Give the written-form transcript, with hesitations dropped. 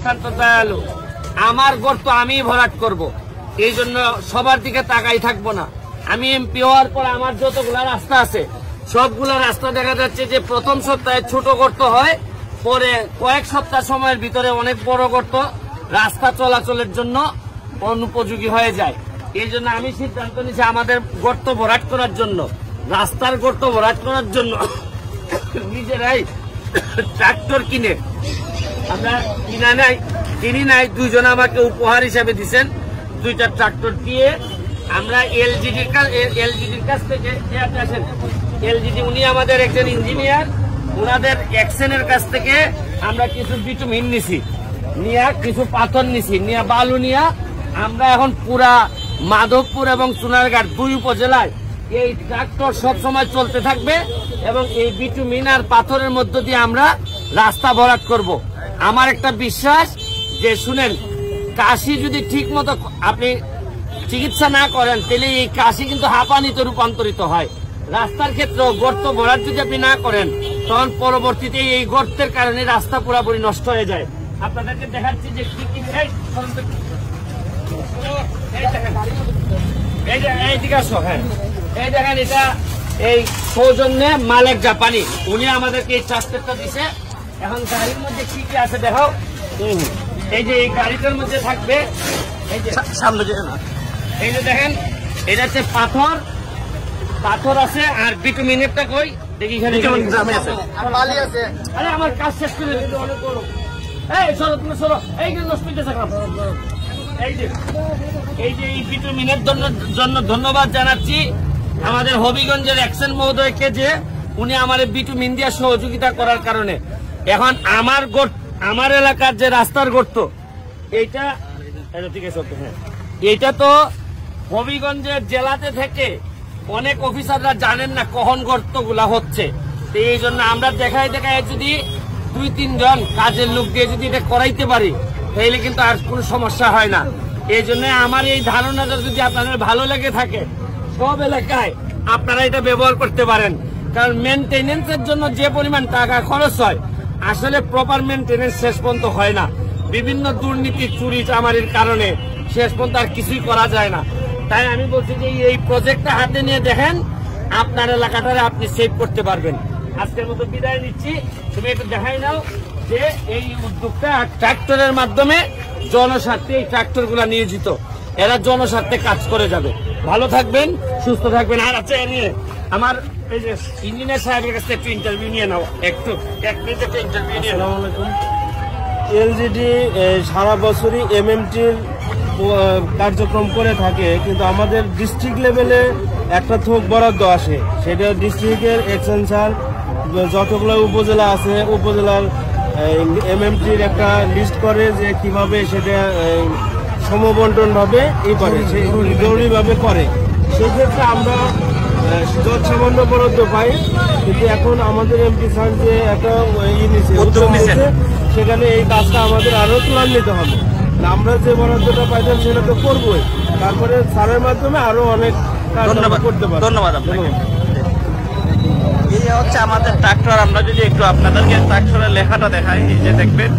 অত্যন্ত দয়ালু। আমার গর্ত আমি ভরাট করব, এই জন্য সবার দিকে তাকাই থাকবো না। আমি এমপি হওয়ার পর আমার যতগুলা রাস্তা আছে সবগুলা রাস্তা দেখা যাচ্ছে যে প্রথম সপ্তাহে ছোট গর্ত হয়, পরে কয়েক সপ্তাহ সময়ের ভিতরে অনেক বড় গর্ত রাস্তা চলাচলের জন্য অনুপযোগী হয়ে যায়। এই জন্য আমি সিদ্ধান্ত নিয়েছি আমাদের গর্ত ভরাট করার জন্য, রাস্তার গর্ত ভরাট করার জন্য নিজেরাই ট্রাক্টর কিনে, আমরা কিনি নাই, দুইজন আমাকে উপহার হিসাবে দিচ্ছেন, 2টা ট্রাক্টর দিয়ে আমরা এলজিডির কাছ থেকে এলজিডি, উনি আমাদের একজন ইঞ্জিনিয়ার, ওনাদের অ্যাকশনের কাছ থেকে আমরা কিছু বিটুমিন নিছি, নিয়ে কিছু পাথর নিছি, নিয়ে বালু নিয়ে আমরা এখন পুরা মাধবপুর এবং সোনারঘাট 2 উপজেলায় এই ট্রাক্টর সবসময় চলতে থাকবে এবং এই বিটুমিন আর পাথরের মধ্য দিয়ে আমরা রাস্তা ভরাট করব। আমার একটা বিশ্বাস যে শুনেন, কাশি যদি ঠিক মতো আপনি চিকিৎসা না করেন তাহলে এই কাশি কিন্তু হাঁপানিতে রূপান্তরিত হয়। রাস্তার ক্ষেত্রেও গর্ত ভরাট যদি আপনি না করেন তখন পরবর্তীতে এই গর্তের কারণে রাস্তা পুরোপুরি নষ্ট হয়ে যায়। আপনাদেরকে দেখাচ্ছি যে কি কি এই দিকে আসো। হ্যাঁ, এই দেখেন, এটা এই সৌজন্যে মালিক জাপানি, উনি আমাদেরকে এই ট্রাক্টরটা দিছে। এখন গাড়ির মধ্যে কি কি আছে দেখাও। এই যে এই গাড়িটার মধ্যে থাকবে, এই যে সামনে এই যে দেখেন, এটা হচ্ছে পাথর আছে আর বিটুমিনেরটা কই দেখি, এখানে আছে। আরে আমার কাজ শেষ করে দিতে অনেক বড়। এই সরো, তুমি সরো, এই যে নষ্ট হইতেছে। এই যে এই বিটুমিনের জন্য ধন্যবাদ জানাচ্ছি আমাদের হবিগঞ্জের অ্যাকশন মহোদয়কে, যে উনি আমার বিটুমিন দিয়ে সহযোগিতা করার কারণে এখন আমার এলাকার যে রাস্তার গর্ত এইটা ঠিক আছে। এইটা তো হবিগঞ্জের জেলাতে থেকে অনেক অফিসাররা জানেন না কখন গর্তগুলা হচ্ছে, তো এই জন্য আমরা দেখায় যদি 2-3 জন কাজের লোক দিয়ে যদি এটা করাইতে পারি তাহলে কিন্তু আর কোনো সমস্যা হয় না। এই জন্য আমার এই ধারণাটা যদি আপনাদের ভালো লেগে থাকে, সব এলাকায় আপনারা এটা ব্যবহার করতে পারেন। কারণ মেনটেনেন্সের জন্য যে পরিমাণ টাকা খরচ হয়, আসলে প্রপার মেনটেনেন্স শেষ পর্যন্ত হয় না। বিভিন্ন দুর্নীতি, চুরি চামারির কারণে শেষ পর্যন্ত আর কিছুই করা যায় না। তাই আমি বলছি যে এই প্রজেক্টটা হাতে নিয়ে দেখেন, আপনার এলাকাটারে আপনি সেভ করতে পারবেন। আজকের মতো বিদায় নিচ্ছি। তুমি একটু দেখাই নাও যে এই উদ্যোগটা ট্রাক্টরের মাধ্যমে জনস্বার্থে এই ট্রাক্টরগুলো নিয়োজিত, এরা জনস্বার্থে কাজ করে যাবে। ভালো থাকবেন, সুস্থ থাকবেন। আর আছে নিয়ে আমার এই যে ইঞ্জিনিয়ার সাহেবের কাছে একটু ইন্টারভিউ নিয়ে নাও, একটু 1 মিনিট একটা ইন্টারভিউ নিয়ে নাও। এলজিডি সারা বছরই এমএমটির কার্যক্রম করে থাকে, কিন্তু আমাদের ডিস্ট্রিক্ট লেভেলে একটা থোক বরাদ্দ আসে, সেটা ডিস্ট্রিক্টের এক্সটেনশন যতগুলো উপজেলা আছে উপজেলার এমএমটির একটা লিস্ট করে যে কিভাবে সেটা সমবন্টন ভাবে করে, জরুরিভাবে করে। সেক্ষেত্রে আমরা সামান্য বরাদ্দ পাই, কিন্তু এখন আমাদের এমপি স্যার যে একটা উদ্যোগ নিয়েছে, সেখানে এই কাজটা আমাদের আরো ত্বরান্বিত হবে। আমরা যে বরাদ্দটা পাইতাম সেটা তো করবোই, তারপরে স্যারের মাধ্যমে আরো অনেক করতে পারবো। ধন্যবাদ আপনাকে। এই হচ্ছে আমাদের ট্রাক্টর। আমরা যদি একটু আপনাদেরকে ট্রাক্টরের লেখাটা দেখাই, এই যে দেখবেন